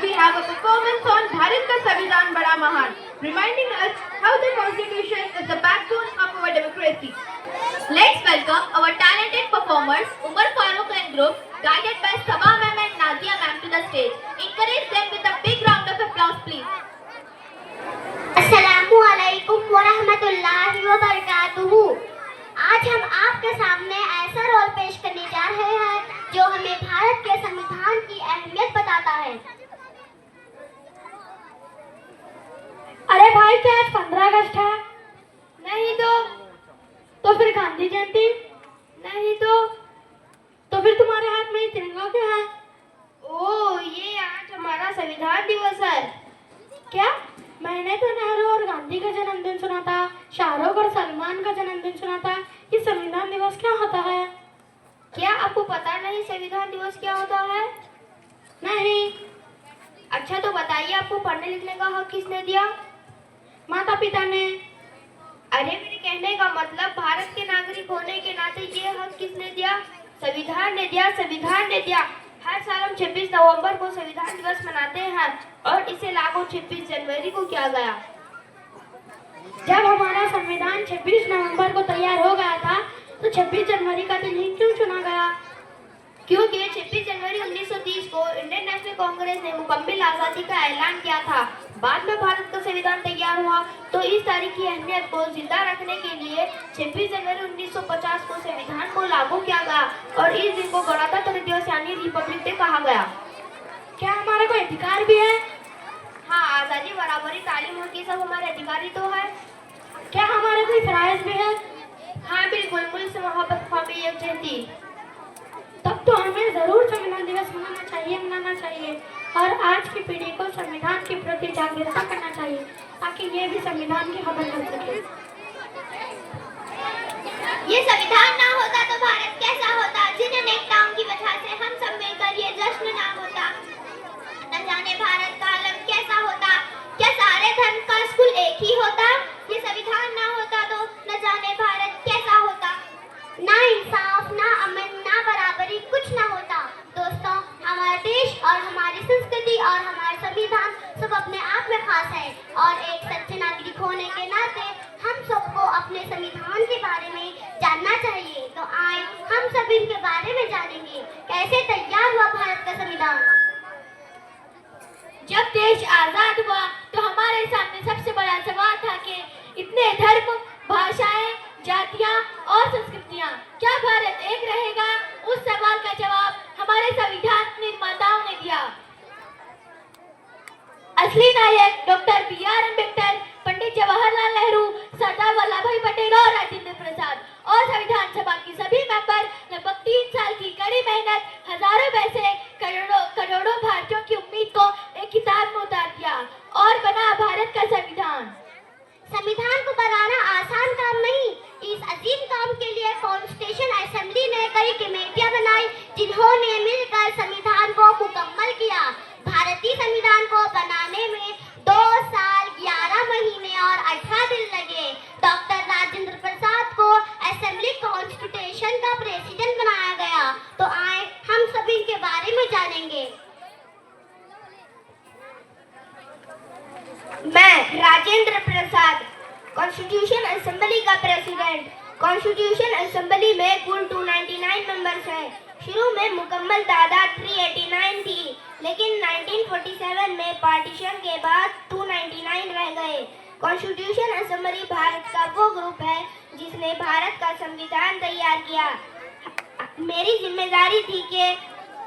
we have a performance on Bharat Ka Samvidhan Bada Mahan, reminding us how the Constitution is the backbone of our democracy. Let's welcome our talented performers, Umar Farooq and group, guided by Sabha ma'am and Nazia ma'am to the stage. Encourage them with a big round of applause, please. अस्सलामुअलैकुम वरहमतुल्लाहि वबरकातुहू। आज हम आपके सामने ऐसा role पेश करने जा रहे हैं जो हमें भारत के संविधान की अहमियत बताता है। अरे भाई, क्या आज 15 अगस्त है? नहीं तो फिर गांधी जयंती? नहीं तो फिर तुम्हारे हाथ में तिरंगा क्यों है? ओह, ये आज हमारा संविधान दिवस है। क्या? मैंने तो नेहरू और गांधी का जन्मदिन सुना था, शाहरुख और सलमान का जन्मदिन सुना था। ये संविधान दिवस क्या होता है? क्या आपको पता नहीं संविधान दिवस क्या होता है? नहीं। अच्छा, तो बताइए, आपको पढ़ने लिखने का हक किसने दिया? माता पिता ने। अरे, मेरे कहने का मतलब, भारत के नागरिक होने के नाते ये हक किसने दिया? संविधान ने दिया, संविधान ने दिया। हर साल हम 26 नवंबर को संविधान दिवस मनाते हैं और इसे लागू 26 जनवरी को किया गया। जब हमारा संविधान 26 नवंबर को तैयार हो गया था तो 26 जनवरी का दिन ही क्यों चुना गया? क्योंकि 26 जनवरी 1930 को इंडियन नेशनल कांग्रेस ने मुकम्मल आज़ादी का ऐलान किया था। बाद में भारत का संविधान तैयार हुआ तो इस तारीख की अहमियत को जिंदा रखने के लिए 26 जनवरी 1950 को संविधान को लागू किया गया और इस दिन को गणतंत्र दिवस यानी रिपब्लिक डे कहा गया। क्या हमारा कोई अधिकार भी है? हाँ, आज़ादी, बराबरी, तालीम और ये सब हमारे अधिकारी तो है। क्या हमारे कोई फराइज भी है? हाँ बिल्कुल, मुल्क से मोहब्बत, ख्वाबी, यकजहती। तब तो हमें जरूर संविधान दिवस मनाना चाहिए और आज की पीढ़ी को संविधान के प्रति जागरूकता करना चाहिए ताकि ये भी संविधान की खबर कर सके। ये संविधान ना होता तो भारत कैसा होता? जिन नेताओं की वजह से हम सब मिलकर ये जश्न ना होता। न जाने भारत का आलम कैसा होता? क्या सारे धर्म का स्कूल एक ही होता? ये संविधान ना होता तो न जाने भारत कैसा होता। ना इंसाफ, ना अमन, ना बराबरी, कुछ ना होता। दोस्तों, हमारा देश और हमारी संस्कृति और हमारा संविधान सब अपने आप में खास है और एक सच्चे नागरिक होने के नाते हम सबको अपने संविधान के बारे में जानना चाहिए। तो आए हम सब इनके बारे में जानेंगे। कैसे तैयार हुआ भारत का संविधान? जब देश आजाद हुआ तो हमारे सामने सबसे बड़ा सवाल था कि इतने धर्म, भाषाएं, जातियां और संस्कृतियां, क्या भारत एक रहेगा? उस सवाल का जवाब हमारे संविधान निर्माताओं ने दिया। असली नायक डॉक्टर बी.आर. अम्बेडकर, पंडित जवाहरलाल नेहरू, सरदार वल्लभ भाई पटेल और राजेंद्र प्रसाद और संविधान सभा की सभी मेंबर, लगभग 3 साल की कड़ी मेहनत, हजारों पैसे, करोड़ों भारतीयों की उम्मीद को एक किताब में उतार दिया और बना भारत का संविधान। संविधान को बनाना आसान काम नहीं। इस अजीम काम के लिए कॉन्स्टिट्यूशन असेंबली ने कई कमेटियां बनाई जिन्होंने मिलकर संविधान को मुकम्मल किया। भारतीय संविधान को बनाने में 2 साल 11 महीने और 18 दिन लगे। डॉक्टर राजेंद्र प्रसाद को असेंबली कॉन्स्टिट्यूशन का प्रेसिडेंट बनाया गया। तो आए हम सभी इनके बारे में जानेंगे। मैं राजेंद्र प्रसाद, कॉन्स्टिट्यूशन असेंबली का प्रेसिडेंट। कॉन्स्टिट्यूशन असेंबली में कुल 299 मेंबर्स हैं। शुरू में मुकम्मल तादाद 389 थी, लेकिन 1947 में पार्टीशन के बाद 299 रह गए। कॉन्स्टिट्यूशन असेंबली भारत का वो ग्रुप है जिसने भारत का संविधान तैयार किया। मेरी जिम्मेदारी थी कि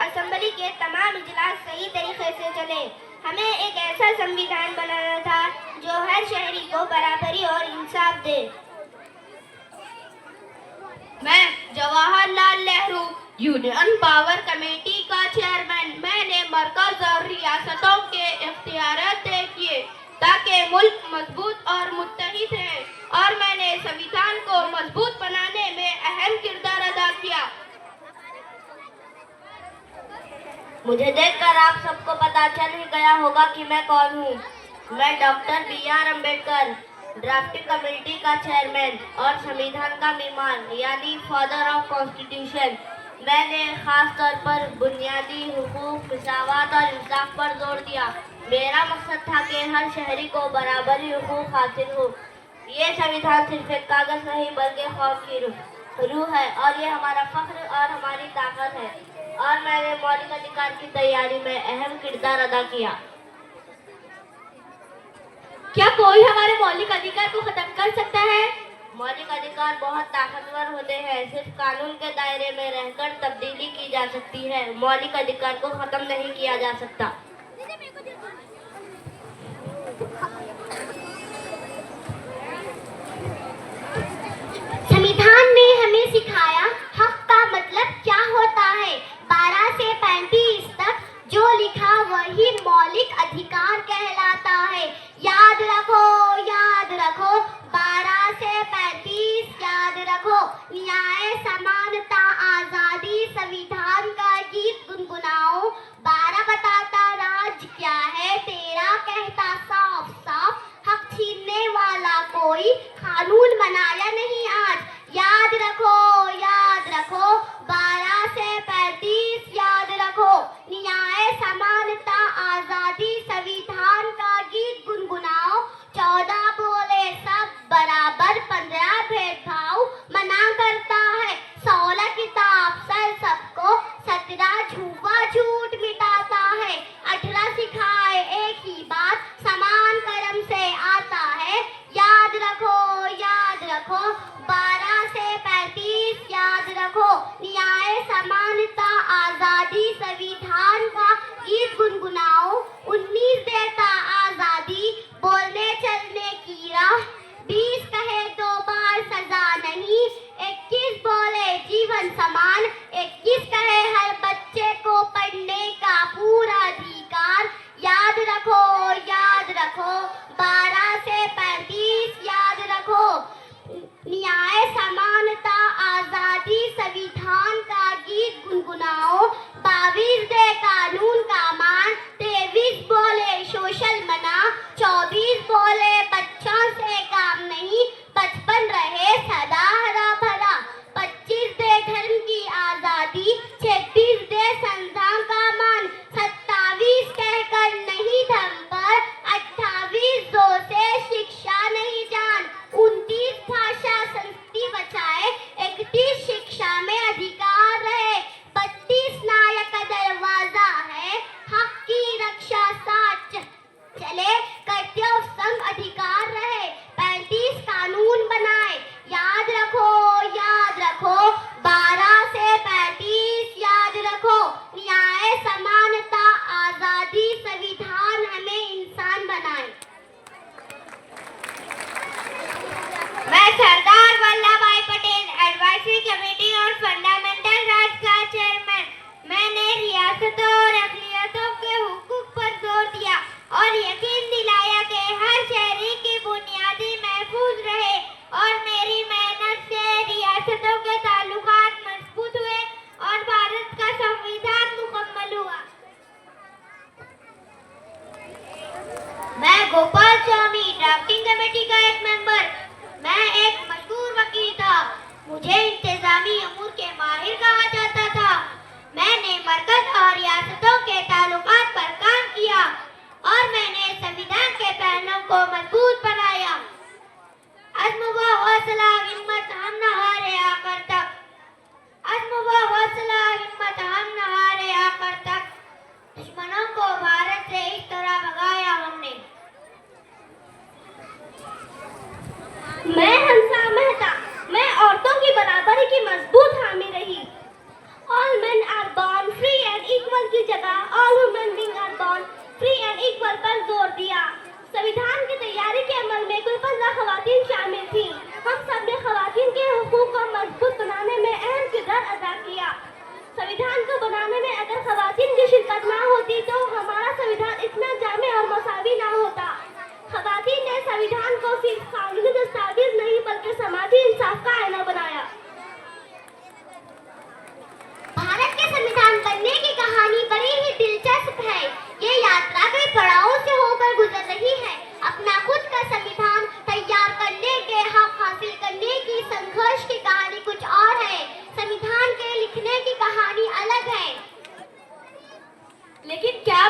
असेंबली के तमाम इजलास सही तरीके से चले। हमें एक ऐसा संविधान बनाना था जो हर शहरी को बराबरी और इंसाफ दे। मैं Jawaharlal Nehru, union power committee का चेयरमैन। मैंने मरकज और रियासतों के इख्तियारात तय किए ताकि मुल्क मजबूत और मुत्तहिद रहे और मैंने संविधान को मजबूत बनाने में अहम किरदार अदा किया। मुझे देखकर आप सबको पता चल ही गया होगा कि मैं कौन हूँ। मैं doctor B R. Ambedkar, drafting committee का चेयरमैन और संविधान का निर्माण यानी फादर ऑफ कॉन्स्टिट्यूशन मैंने खास तौर पर बुनियादी हुकूक, मसावत और इंसाफ पर जोर दिया। मेरा मकसद था कि हर शहरी को बराबरी हुकूक हासिल हो। ये संविधान सिर्फ एक कागज नहीं बल्कि कौम की रूह है और ये हमारा फख्र और हमारी ताकत है। और मैंने मौलिक अधिकार की तैयारी में अहम किरदार अदा किया। क्या कोई हमारे मौलिक अधिकार को खत्म कर सकता है? मौलिक अधिकार बहुत ताकतवर होते हैं। सिर्फ कानून के दायरे में रहकर तब्दीली की जा सकती है। मौलिक अधिकार को खत्म नहीं किया जा सकता। संविधान ने हमें सिखाया हक का मतलब क्या होता है। 12 से 35 तक जो लिखा वही मौलिक अधिकार कहलाता है। याद रखो 12 से 35 याद रखो। न्याय, समानता, आजादी, संविधान का गीत गुनगुनाओ। 12 बताता राज क्या है, 13 कहता साफ साफ हक छीनने वाला कोई कानून बनाया नहीं आज। याद रखो 12 से 35 याद रखो। न्याय, समानता, आजादी, संविधान का गीत गुनगुनाओ। 14 बोले सब बराबर, 15 भेदभाव मना करता है। 16 किताब सर सबको, 17 झूठा झूठ मिटाता है। 18 सिखाए एक ही बात, समान कर्म से आता है। याद रखो 12 से 35 याद रखो। न्याय, समानता, आजादी, संविधान का गीत गुनगुनाओ। 19 देता आजादी, बोलने चलने की राह। 20 कहे 2 बार सजा नहीं, 21 बोले जीवन समान। 21 कहे हर बच्चे को पढ़ने का पूरा अधिकार। याद रखो 12 से 35 याद रखो। न्याय, समानता, आजादी, संविधान का गीत गुनगुनाओ। 22 दे कानून का मान, 23 बोले सोशल मना। 24 बोले बच्चों से काम नहीं, 55 रहे सदा हरा भरा। 25 दे धर्म की आजादी, 26 दे संविधान का मान। 27 कहकर नहीं धर्म पर, 28 दो से शिक्षा नहीं जान। 29 भाषा संस्कृति बचाए, 31 शिक्षा में अधिकार रहे। 32 नायक का दरवाजा है, हक की रक्षा साथ चले, कर्तव्य संग अधिकार रहे। 35 कानून बनाए। याद रखो 12 से 35 याद रखो। न्याय, समानता, आजादी, संविधान हमें इंसान बनाए। मैं सरदार वल्लभ भाई पटेल, एडवाइजरी कमेटी और फंडामेंटल राइट्स का चेयरमैन। मैंने रियासतों और अक़लियतों के हुकूक पर जोर दिया और यकीन दिलाया कि हर शहरी की बुनियादी महफूज रहे। और मेरी मेहनत से रियासतों के ताल्लुकात मजबूत हुए और भारत का संविधान मुकम्मल हुआ। मैं गोपाल स्वामी, ड्राफ्टिंग कमेटी का एक मेंबर। मैं एक मशहूर वकील था। मुझे इंतजामी अमूर के माहिर कहा जाता था। मैंने मरकज और रियासतों के ताल्लुकात पर काम किया और मैंने संविधान के पहलुओं को मजबूत बनाया। अज़्म व हौसला हिम्मत हम न हारे आखिर तक। अज़्म व हौसला हिम्मत हम न हारे आखिर तक। दुश्मनों को भारत से इस तरह भगाया हमने। मैं हंसा मेहता, मैं औरतों की बराबरी की मजबूत हामी रही। All men are born free and equal की जगह all human beings are born free and equal पर जोर दिया। संविधान की तैयारी के अमल में कुल 15 खवातीन शामिल थीं। हम सब ने खवातीन के हुकूक को मजबूत बनाने में अहम किरदार अदा किया। संविधान को बनाने में अगर खवातीन की शिरकत ना होती तो हमारा संविधान इतना जामे और मसावी ना होता। खवातीन ने संविधान को सिर्फ कानूनी दस्तावेज नहीं बल्कि समाजी इंसाफ का आईना बनाया। भारत के संविधान बनने की कहानी बड़ी ही दिलचस्प है। ये यात्रा कई पड़ावों से होकर गुजर रही है। अपना खुद का संविधान तैयार करने के हक हासिल करने की संघर्ष की कहानी कुछ और है। संविधान के लिखने की कहानी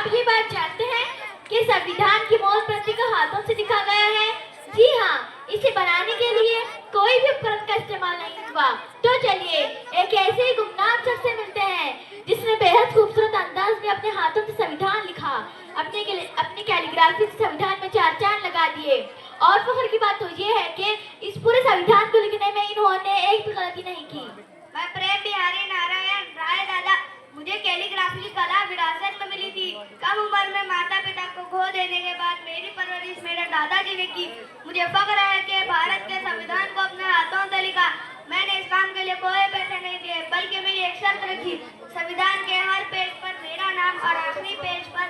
आप ये बात जानते हैं कि संविधान की मूल प्रति को हाथों से लिखा गया है? जी हाँ, इसे बनाने के लिए कोई भी उपकरण का इस्तेमाल नहीं हुआ। तो चलिए एक ऐसे ही गुमनाम शख्स से मिलते हैं जिसने बेहद खूबसूरत अंदाज में अपने हाथों से संविधान लिखा, अपने कैलीग्राफी से संविधान में 4 चांद लगा दिए। और फख्र की बात तो ये है कि इस पूरे संविधान को लिखने में इन्होंने एक भी गलती नहीं की। मैं प्रेम बिहारी नारायण राय दादा, मुझे कैलीग्राफी की कला विरासत में मिली थी। कम उम्र में माता पिता को खो देने के बाद मेरी परवरिश मेरे दादाजी ने की। मुझे फख्र है कि भारत के संविधान को अपने हाथों से लिखा। मैंने इस काम के लिए कोई पैसे नहीं दिए, बल्कि मेरी एक शर्त रखी, संविधान के हर पेज पर मेरा नाम और आखिरी पेज पर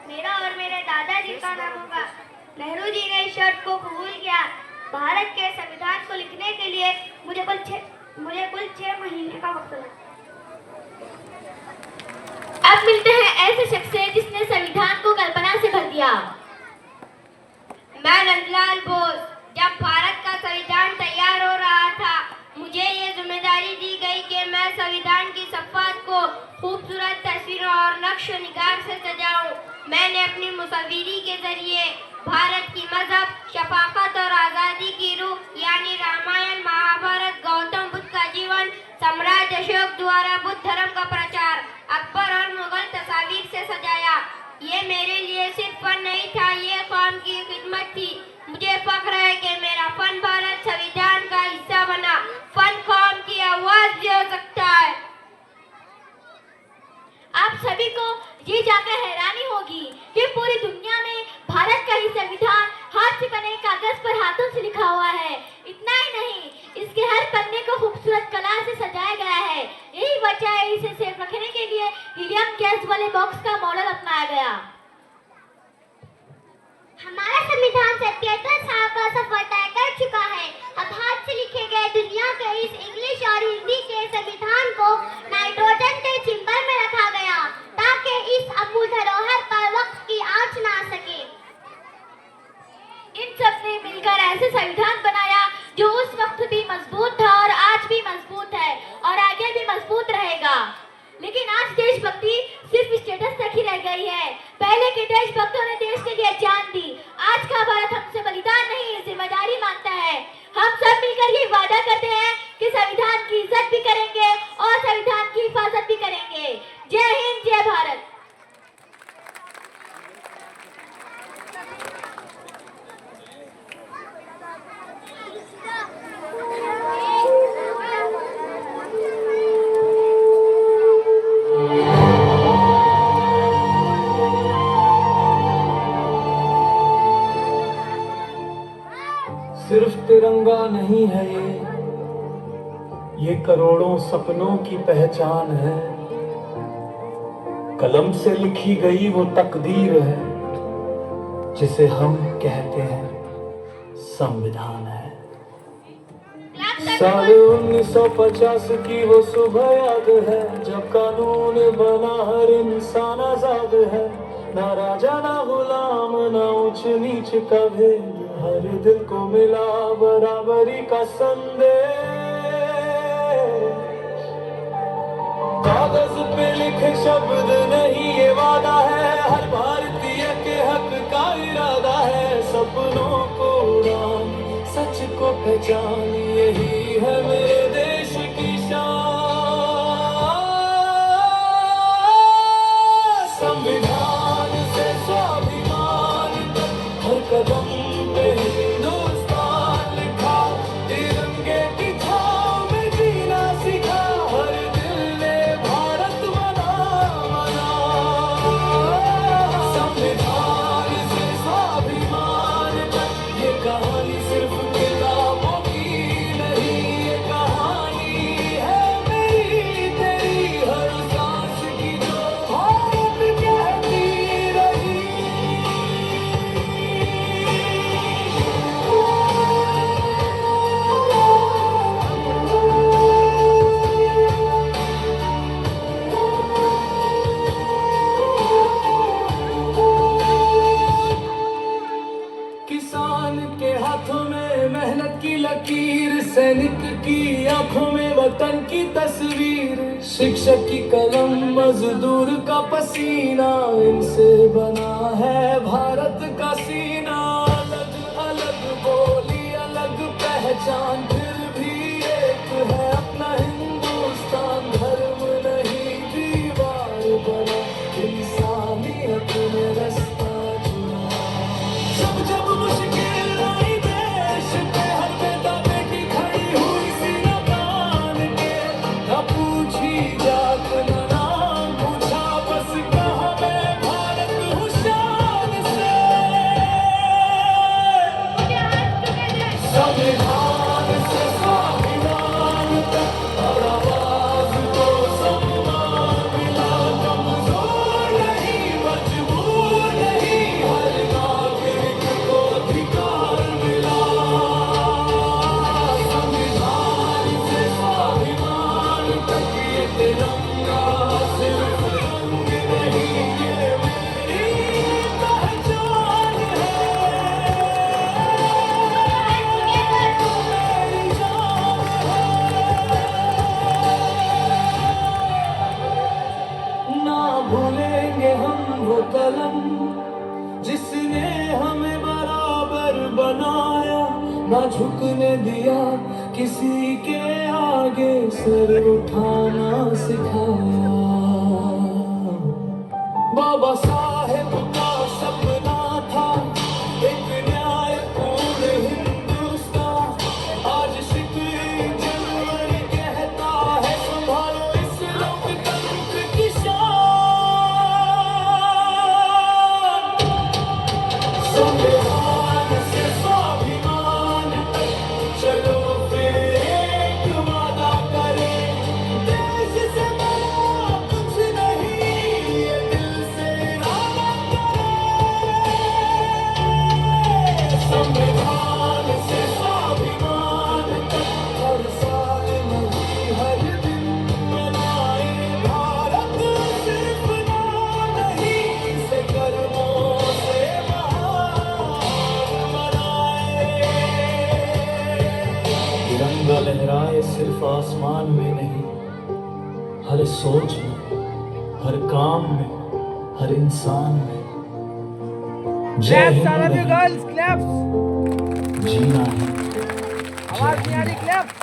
मेरा और मेरे दादाजी का नाम होगा। नेहरू जी ने इस शर्त को कबूल किया। भारत के संविधान को लिखने के लिए मुझे कुल 6 महीने का वक्त लगा। अब मिलते हैं ऐसे शख्स से जिसने संविधान को कल्पना से भर दिया। मैं नंदलाल बोस। जब भारत का संविधान तैयार हो रहा था, मुझे ये जिम्मेदारी दी गई कि मैं संविधान की सफ़ात को खूबसूरत तस्वीरों और नक्श निगार से सजाऊं। मैंने अपनी मुसव्विरी के जरिए भारत की मजहब, शफाकत और आज़ादी की रूह यानी रामायण, महाभारत, गौतम बुद्ध का जीवन, सम्राट अशोक द्वारा बुद्ध धर्म का प्रचार, अकबर और मुगल तस्वीर से सजाया। ये मेरे लिए सिर्फ फन नहीं था, ये कौम की खिदमत थी। मुझे फख्र है कि मेरा फन भारत संविधान का हिस्सा बना। फन कौम की आवाज भी हो सकता है। आप सभी को ये जानकर हैरानी होगी कि पूरी दुनिया में भारत का ही संविधान हाथ से बने कागज पर हाथों से लिखा हुआ है। इतना ही नहीं, इसके हर पन्ने को खूबसूरत कला से सजाया गया है। यही वजह है इसे सेफ रखने के लिए हीलियम गैस वाले बॉक्स का मॉडल अपनाया गया। हमारा संविधान 77 साल का सफर तय कर चुका है। अब हाथ से लिखे गए दुनिया के इस इंग्लिश और हिंदी के संविधान को नाइट्रोजन के चेंबर में रखा गया ताकि इस अमूल्य धरोहर पर वक्त की आंच ना सके। इन सब ने मिलकर ऐसे संविधान बनाया जो उस वक्त भी मजबूत था और आज भी मजबूत है और आगे भी मजबूत रहेगा। लेकिन आज देशभक्ति सिर्फ स्टेटस तक ही रह गई है। पहले के देशभक्तों ने देश के लिए जान दी। आज का भारत हमसे बलिदान नहीं, जिम्मेदारी मांगता है। हम सब मिलकर ये वादा करते हैं कि संविधान की इज्जत भी करेंगे और संविधान की हिफाजत भी करेंगे। जय हिंद, जय भारत। सिर्फ तिरंगा नहीं है ये करोड़ों सपनों की पहचान है। कलम से लिखी गई वो तकदीर है जिसे हम कहते हैं संविधान है। साल 1950 की वो सुबह याद है जब कानून बना, हर इंसान आजाद है। ना राजा ना गुलाम, ना ऊंच नीच का भेद, हर दिल को मिला बराबरी का संदेश। कागज पे लिखे शब्द नहीं ये वादा है, हर भारतीय के हक का इरादा है। सपनों को उड़ान, सच को पहचान, यही है मेरे देश की शान। संविधान से स्वाभिमान तक, हर कदम पे हिंदुस्तान लिखा, तिरंगे की छाँव में जीना सीखा, हर दिल ने भारत मना। संविधान से स्वाभिमान तक, ये कहानी सिर्फ किताबों की नहीं, ये कहानी शिक्षक की कलम मजदूर का पसीना, इनसे बना है भारत का सीना। अलग अलग बोली अलग पहचान, फिर भी एक है अपना हिंदुस्तान। धर्म नहीं दीवार बना, इंसानियत ने रास्ता चुना। जब जब मुश्किल आई देश पे, हर बेटा बेटी खड़ी हुई सीना तान के। न पूछी जात न नाम पूछा, बस कहा मैं भारत हूँ शान से। संविधान से स्वाभिमान तक, हर आवाज को सम्मान मिला। कमजोर नहीं मजबूर नहीं, हर नागरिक को अधिकार मिला। संविधान से स्वाभिमान तक, ये तिरंगा सिर्फ रंग नहीं, ये मेरी पहचान है। ना भूलेंगे हम वो कलम जिसने हमें बराबर बनाया। ना झुकने दिया किसी के आगे, सर उठाना सिखाया। बाबा साहेब का सपना था एक न्यायपूर्ण हिंदुस्तान। आज 26 जनवरी कहता है, संभालो इस लोकतंत्र की शान। संविधान से स्वाभिमान तक, चलो फिर एक वादा करें। देश से बड़ा कुछ नहीं, ये दिल से इरादा करें। संविधान से स्वाभिमान तक, हर साल नहीं हर दिन मनाए भारत सिर्फ नाम नहीं, इसे कर्मों से महान बनाए। तिरंगा लहराए सिर्फ आसमान में नहीं, हर सोच में, हर काम में, हर इंसान में। जय Claps, Hind all of you नहीं, girls, claps. जीना है। आवाज नहीं आ रही, claps.